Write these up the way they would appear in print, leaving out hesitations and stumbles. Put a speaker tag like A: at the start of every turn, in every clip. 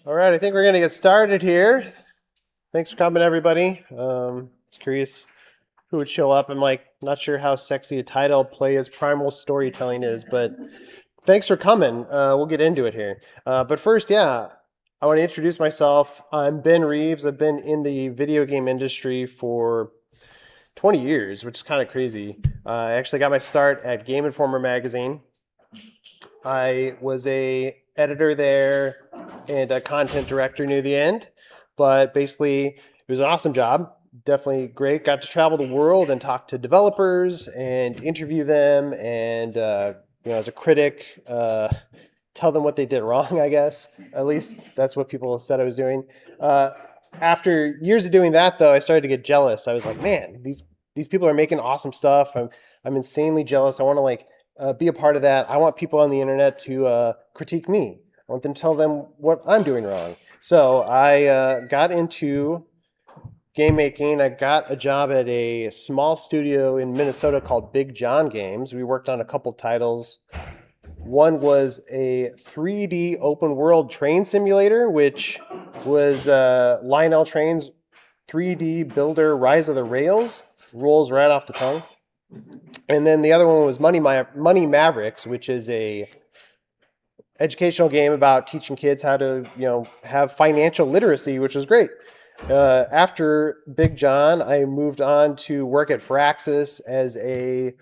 A: All right, I think we're going to get started here. Thanks for coming, everybody. Just curious who would show up. I'm not sure how sexy a title play as primal storytelling is, but thanks for coming. We'll get into it here. But first, I want to introduce myself. I'm Ben Reeves. I've been in the video game industry for 20 years, which is kind of crazy. I actually got my start at Game Informer magazine. I was a editor there and a content director near the end, but basically it was an awesome job. Definitely great. Got to travel the world and talk to developers and interview them, and as a critic, tell them what they did wrong. I guess at least that's what people said I was doing. After years of doing that, though, I started to get jealous. I was like, man, these people are making awesome stuff. I'm insanely jealous. I want to be a part of that. I want people on the internet to critique me. I want them to tell them what I'm doing wrong. So I got into game making. I got a job at a small studio in Minnesota called Big John Games. We worked on a couple titles. One was a 3D open world train simulator, which was Lionel Train's 3D builder Rise of the Rails. Rolls right off the tongue. And then the other one was Money Mavericks, which is a educational game about teaching kids how to, have financial literacy, which was great. After Big John, I moved on to work at Firaxis as a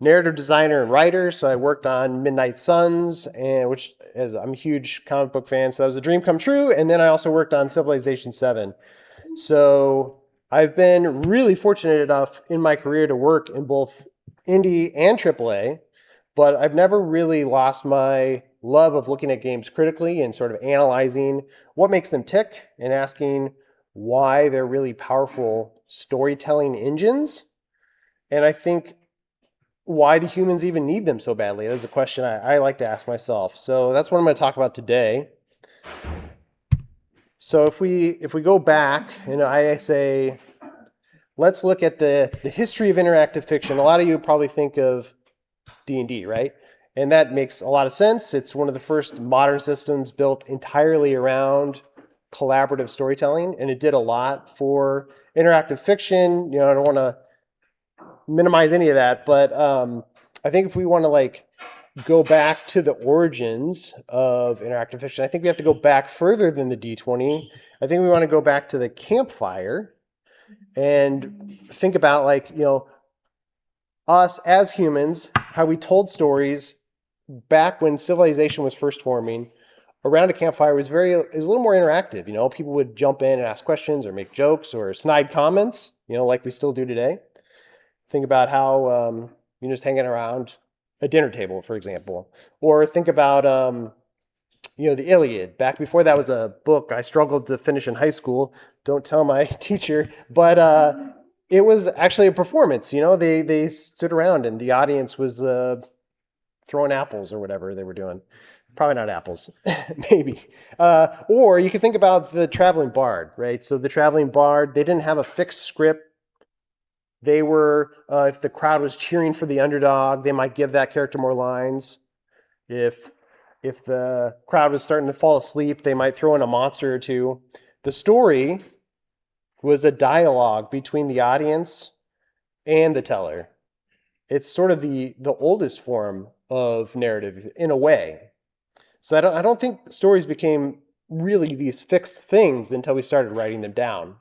A: narrative designer and writer. So I worked on Midnight Suns, which is I'm a huge comic book fan, so that was a dream come true. And then I also worked on Civilization 7. So I've been really fortunate enough in my career to work in both indie and AAA, but I've never really lost my love of looking at games critically and sort of analyzing what makes them tick and asking why they're really powerful storytelling engines. And I think, why do humans even need them so badly? That's a question I like to ask myself. So that's what I'm going to talk about today. So if we go back, I say, let's look at the history of interactive fiction. A lot of you probably think of D&D, right? And that makes a lot of sense. It's one of the first modern systems built entirely around collaborative storytelling, and it did a lot for interactive fiction. I don't want to minimize any of that, but I think if we want to go back to the origins of interactive fiction, I think we have to go back further than the D20. I think we want to go back to the campfire and think about us as humans, how we told stories back when civilization was first forming. Around a campfire was a little more interactive. People would jump in and ask questions or make jokes or snide comments, like we still do today. Think about how you're just hanging around a dinner table, for example. Or think about the Iliad. Back before that was a book I struggled to finish in high school. Don't tell my teacher. But it was actually a performance. They stood around and the audience was throwing apples or whatever they were doing. Probably not apples, maybe. Or you could think about the traveling bard, right? So the traveling bard, they didn't have a fixed script. They were, if the crowd was cheering for the underdog, they might give that character more lines. If the crowd was starting to fall asleep, they might throw in a monster or two. The story was a dialogue between the audience and the teller. It's sort of the oldest form of narrative in a way. So I don't think stories became really these fixed things until we started writing them down.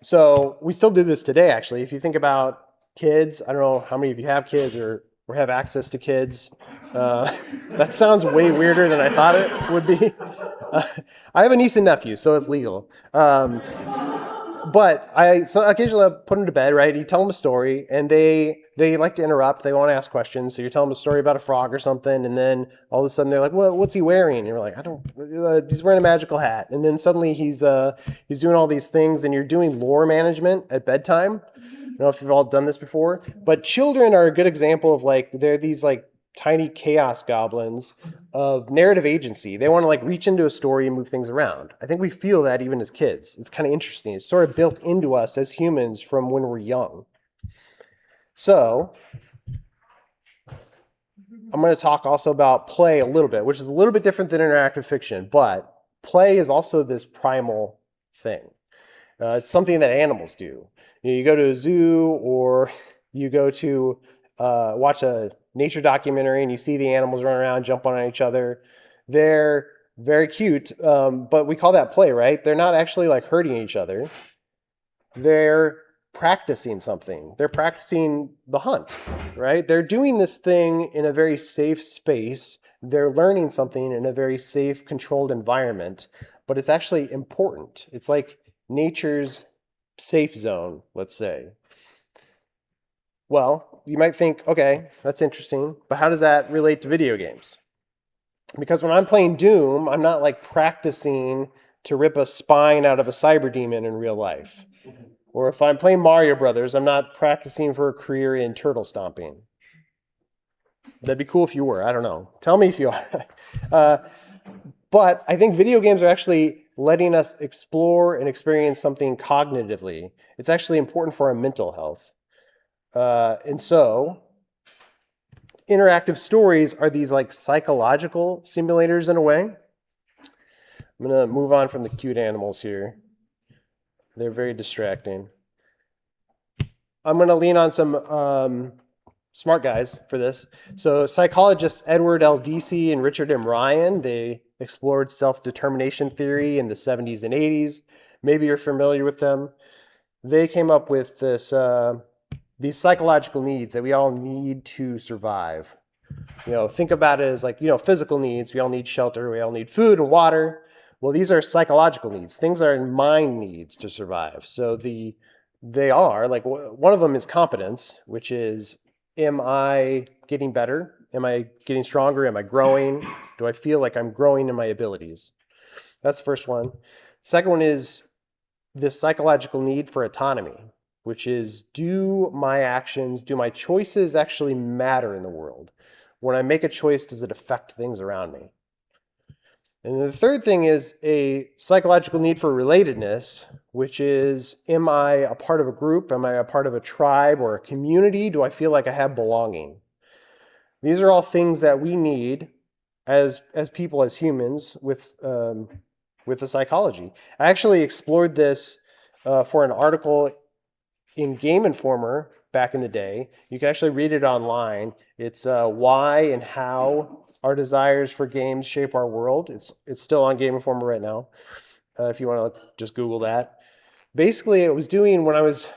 A: So we still do this today, actually. If you think about kids, I don't know how many of you have kids or have access to kids. That sounds way weirder than I thought it would be. I have a niece and nephew, so it's legal. But occasionally I put them to bed, right? You tell them a story, and they like to interrupt. They want to ask questions. So you tell them a story about a frog or something, and then all of a sudden they're like, "Well, what's he wearing?" And you're like, he's wearing a magical hat." And then suddenly he's doing all these things, and you're doing lore management at bedtime. I don't know if you've all done this before, but children are a good example of they're these tiny chaos goblins of narrative agency. They want to reach into a story and move things around. I think we feel that even as kids. It's kind of interesting. It's sort of built into us as humans from when we're young. So I'm going to talk also about play a little bit, which is a little bit different than interactive fiction, but play is also this primal thing. It's something that animals do. You go to a zoo or you go to watch a nature documentary and you see the animals run around, jump on each other. They're very cute, but we call that play, right? They're not actually like hurting each other. They're practicing something. They're practicing the hunt, right? They're doing this thing in a very safe space. They're learning something in a very safe, controlled environment, but it's actually important. It's like nature's safe zone, let's say. Well, you might think, okay, that's interesting, but how does that relate to video games? Because when I'm playing Doom, I'm not like practicing to rip a spine out of a cyber demon in real life. Or if I'm playing Mario Brothers, I'm not practicing for a career in turtle stomping. That'd be cool if you were. I don't know. Tell me if you are. But I think video games are actually letting us explore and experience something cognitively. It's actually important for our mental health. And so interactive stories are these like psychological simulators in a way. I'm going to move on from the cute animals here. They're very distracting. I'm going to lean on some smart guys for this. So psychologists Edward L. Deci and Richard M. Ryan, they explored self-determination theory in the 70s and 80s. Maybe you're familiar with them. They came up with this, these psychological needs that we all need to survive. Think about it as like, physical needs. We all need shelter. We all need food and water. Well, these are psychological needs. Things are mind needs to survive. So they are, like, one of them is competence, which is, am I getting better? Am I getting stronger? Am I growing? Do I feel like I'm growing in my abilities? That's the first one. Second one is this psychological need for autonomy, which is, do my actions, do my choices actually matter in the world? When I make a choice, does it affect things around me? And the third thing is a psychological need for relatedness, which is, am I a part of a group? Am I a part of a tribe or a community? Do I feel like I have belonging? These are all things that we need as people, as humans, with the psychology. I actually explored this for an article in Game Informer back in the day. You can actually read it online. It's why and how our desires for games shape our world. It's still on Game Informer right now. If you want to just Google that. Basically, it was doing when I was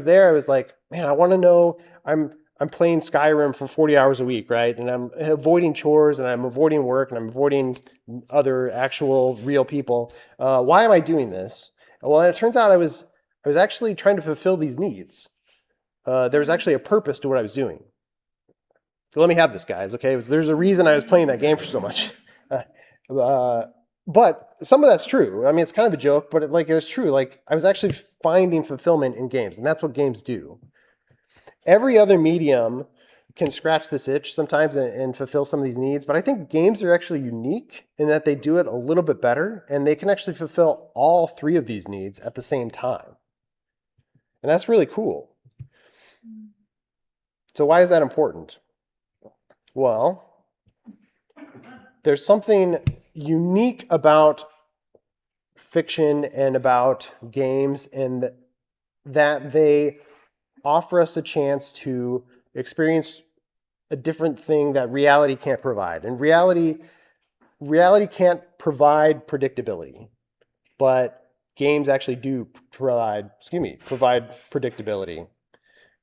A: there. I was like, man, I want to know. I'm playing Skyrim for 40 hours a week, right? And I'm avoiding chores and I'm avoiding work and I'm avoiding other actual real people. Why am I doing this? Well, it turns out I was actually trying to fulfill these needs. There was actually a purpose to what I was doing. So let me have this, guys, okay? There's a reason I was playing that game for so much. But some of that's true. I mean, it's kind of a joke, but it's true. Like, I was actually finding fulfillment in games, and that's what games do. Every other medium can scratch this itch sometimes and fulfill some of these needs, but I think games are actually unique in that they do it a little bit better, and they can actually fulfill all three of these needs at the same time. And that's really cool. So why is that important? Well, there's something unique about fiction and about games, and that they offer us a chance to experience a different thing that reality can't provide. And reality can't provide predictability, but games actually do provide predictability.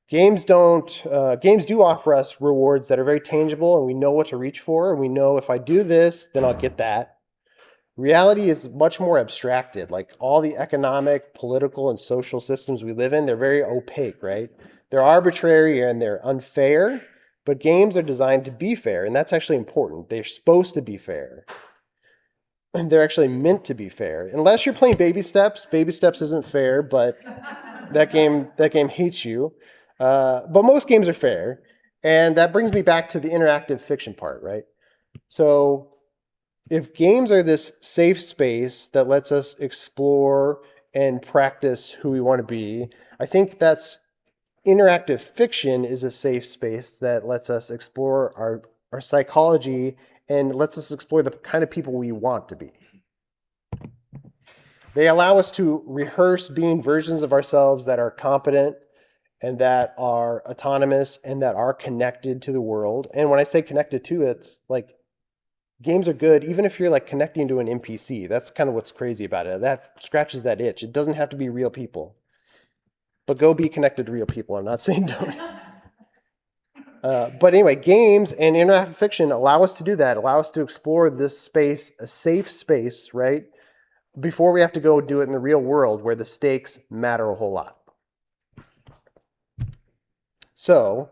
A: Games do offer us rewards that are very tangible, and we know what to reach for, and we know if I do this, then I'll get that. Reality is much more abstracted. Like, all the economic, political, and social systems we live in, they're very opaque, right? They're arbitrary and they're unfair, but games are designed to be fair, and that's actually important. They're supposed to be fair. They're actually meant to be fair. Unless you're playing Baby Steps. Baby Steps isn't fair, but that game hates you. But most games are fair. And that brings me back to the interactive fiction part, right? So if games are this safe space that lets us explore and practice who we want to be, I think that's interactive fiction is a safe space that lets us explore our psychology and lets us explore the kind of people we want to be. They allow us to rehearse being versions of ourselves that are competent and that are autonomous and that are connected to the world. And when I say connected to, it's like games are good even if you're like connecting to an NPC. That's kind of what's crazy about it. That scratches that itch. It doesn't have to be real people. But go be connected to real people. I'm not saying don't. But anyway, games and interactive fiction allow us to do that, allow us to explore this space, a safe space, right? Before we have to go do it in the real world where the stakes matter a whole lot. So,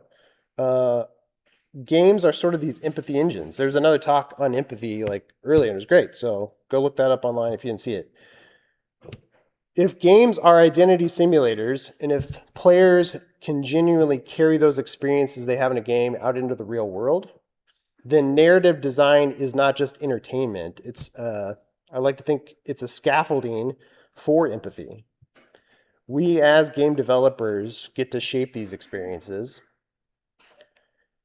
A: games are sort of these empathy engines. There's another talk on empathy like earlier, and it was great. So go look that up online if you didn't see it. If games are identity simulators, and if players can genuinely carry those experiences they have in a game out into the real world, then narrative design is not just entertainment. It's I like to think it's a scaffolding for empathy. We as game developers get to shape these experiences.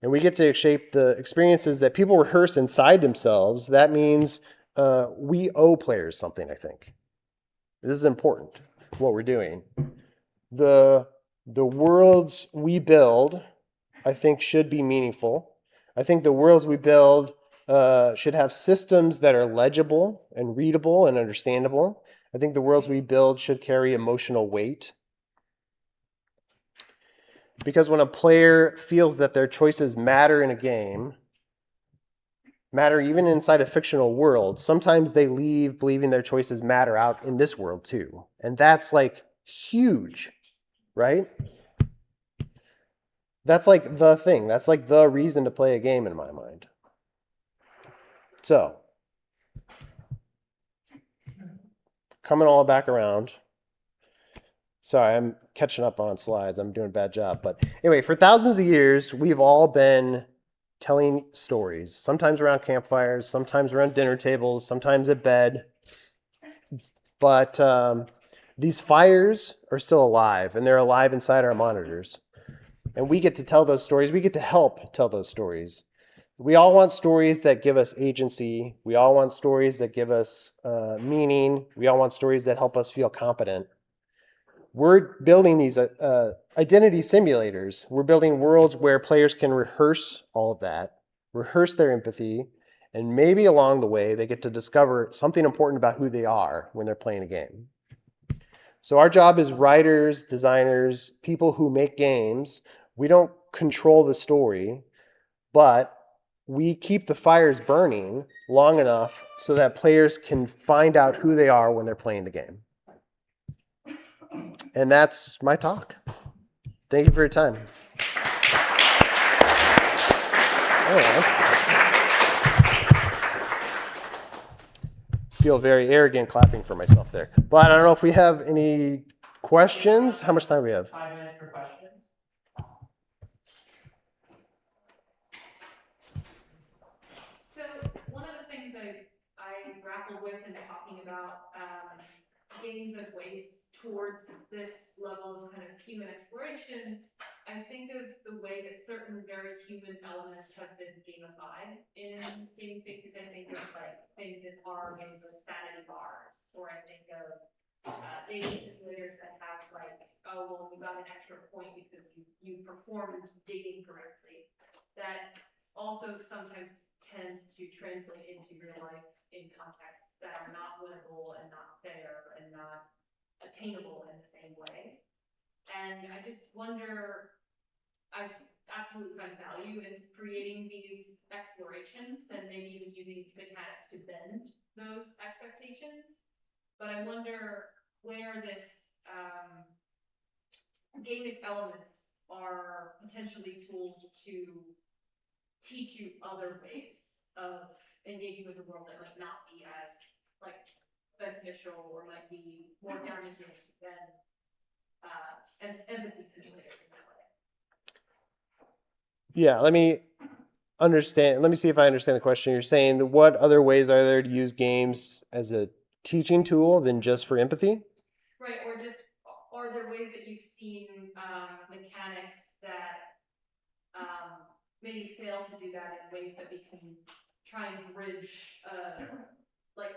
A: And we get to shape the experiences that people rehearse inside themselves. That means we owe players something, I think. This is important, what we're doing. The worlds we build, I think, should be meaningful. I think the worlds we build should have systems that are legible and readable and understandable. I think the worlds we build should carry emotional weight. Because when a player feels that their choices matter in a game, matter even inside a fictional world, sometimes they leave believing their choices matter out in this world too. And that's like huge, right? That's like the thing. That's like the reason to play a game in my mind. So, coming all back around. Sorry, I'm catching up on slides. I'm doing a bad job. But anyway, for thousands of years, we've all been telling stories, sometimes around campfires, sometimes around dinner tables, sometimes at bed. But these fires are still alive, and they're alive inside our monitors. And we get to tell those stories. We get to help tell those stories. We all want stories that give us agency. We all want stories that give us meaning. We all want stories that help us feel competent. We're building these identity simulators. We're building worlds where players can rehearse all of that, rehearse their empathy, and maybe along the way they get to discover something important about who they are when they're playing a game. So our job as writers, designers, people who make games, we don't control the story, but we keep the fires burning long enough so that players can find out who they are when they're playing the game. And that's my talk. Thank you for your time. Feel very arrogant clapping for myself there. But I don't know if we have any questions. How much time do we have?
B: 5 minutes for questions.
C: So one of the things I grappled with in talking about games as ways towards this level of kind of human exploration, I think of the way that certain very human elements have been gamified in game spaces. I think of like things in horror games like sanity bars, or I think of dating simulators that have like, oh, well, you got an extra point because you performed dating correctly. That also sometimes tend to translate into real life in contexts that are not winnable and not fair and not attainable in the same way. And I just wonder, I absolutely find value in creating these explorations and maybe even using mechanics to bend those expectations. But I wonder where this gamic elements are potentially tools to teach you other ways of engaging with the world that might not be as like beneficial or might be more damaging than empathy simulators in that way.
A: Yeah, let me see if I understand the question. You're saying what other ways are there to use games as a teaching tool than just for empathy?
C: Right, or just, are there ways that you've seen mechanics that maybe fail to do that in ways that we can try and bridge, like,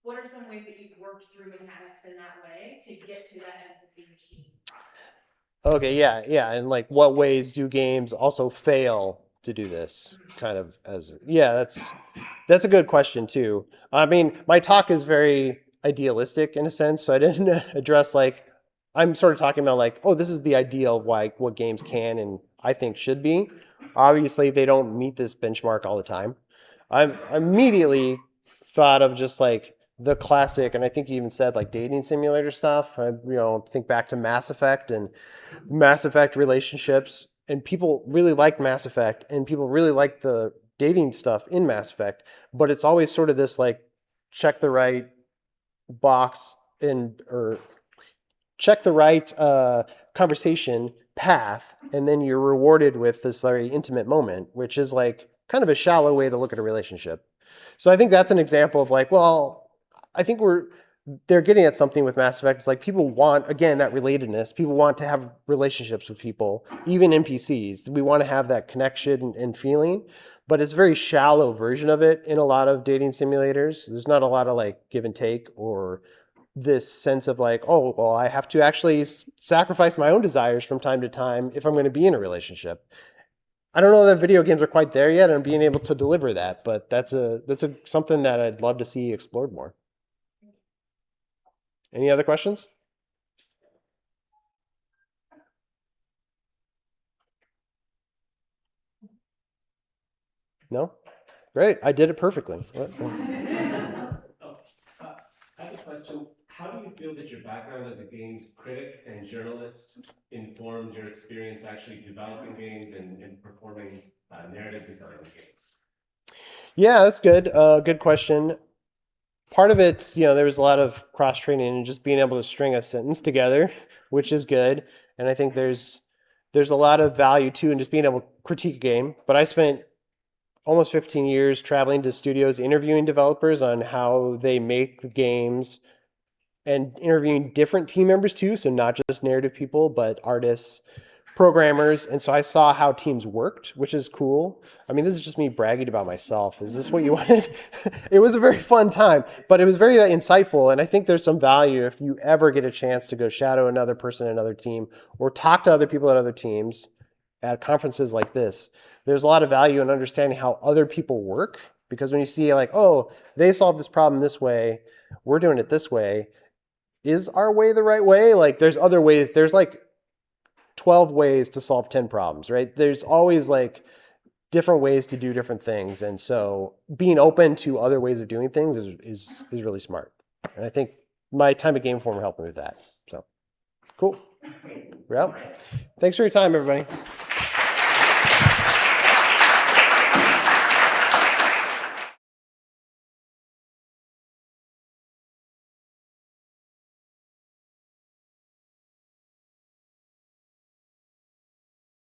C: what are some ways that you've worked through mechanics in that way to get to that empathy machine process?
A: Okay, yeah. And like what ways do games also fail to do this? Kind of as yeah, that's a good question too. I mean, my talk is very idealistic in a sense, so I didn't address like I'm sort of talking about like, oh, this is the ideal of like what games can and I think should be. Obviously, they don't meet this benchmark all the time. I immediately thought of just like the classic, and I think you even said like dating simulator stuff. Think back to Mass Effect and Mass Effect relationships, and people really liked Mass Effect, and people really liked the dating stuff in Mass Effect, but it's always sort of this like check the right box or check the right conversation path, and then you're rewarded with this very intimate moment, which is like kind of a shallow way to look at a relationship. So I think that's an example of like, well, I think they're getting at something with Mass Effect. It's like people want, again, that relatedness. People want to have relationships with people, even NPCs. We want to have that connection and feeling, but it's a very shallow version of it in a lot of dating simulators. There's not a lot of like give and take or this sense of like, oh, well, I have to actually sacrifice my own desires from time to time if I'm going to be in a relationship. I don't know that video games are quite there yet and being able to deliver that, but that's something that I'd love to see explored more. Any other questions? No? Great. I did it perfectly. What?
B: I have a question. How do you feel that your background as a games critic and journalist informed your experience actually developing games and performing narrative design in games?
A: Yeah, that's good. Good question. Part of it, there was a lot of cross training and just being able to string a sentence together, which is good. And I think there's a lot of value too in just being able to critique a game. But I spent almost 15 years traveling to studios, interviewing developers on how they make the games and interviewing different team members too. So not just narrative people, but artists, programmers. And so I saw how teams worked, which is cool. I mean, this is just me bragging about myself. Is this what you wanted? It was a very fun time, but it was very insightful. And I think there's some value if you ever get a chance to go shadow another person, another team, or talk to other people at other teams at conferences like this. There's a lot of value in understanding how other people work, because when you see like, oh, they solved this problem this way, we're doing it this way. Is our way the right way? Like there's other ways. There's like 12 ways to solve 10 problems, right? There's always like different ways to do different things. And so being open to other ways of doing things is really smart. And I think my time at Game Informer helped me with that. So cool. Well, thanks for your time, everybody.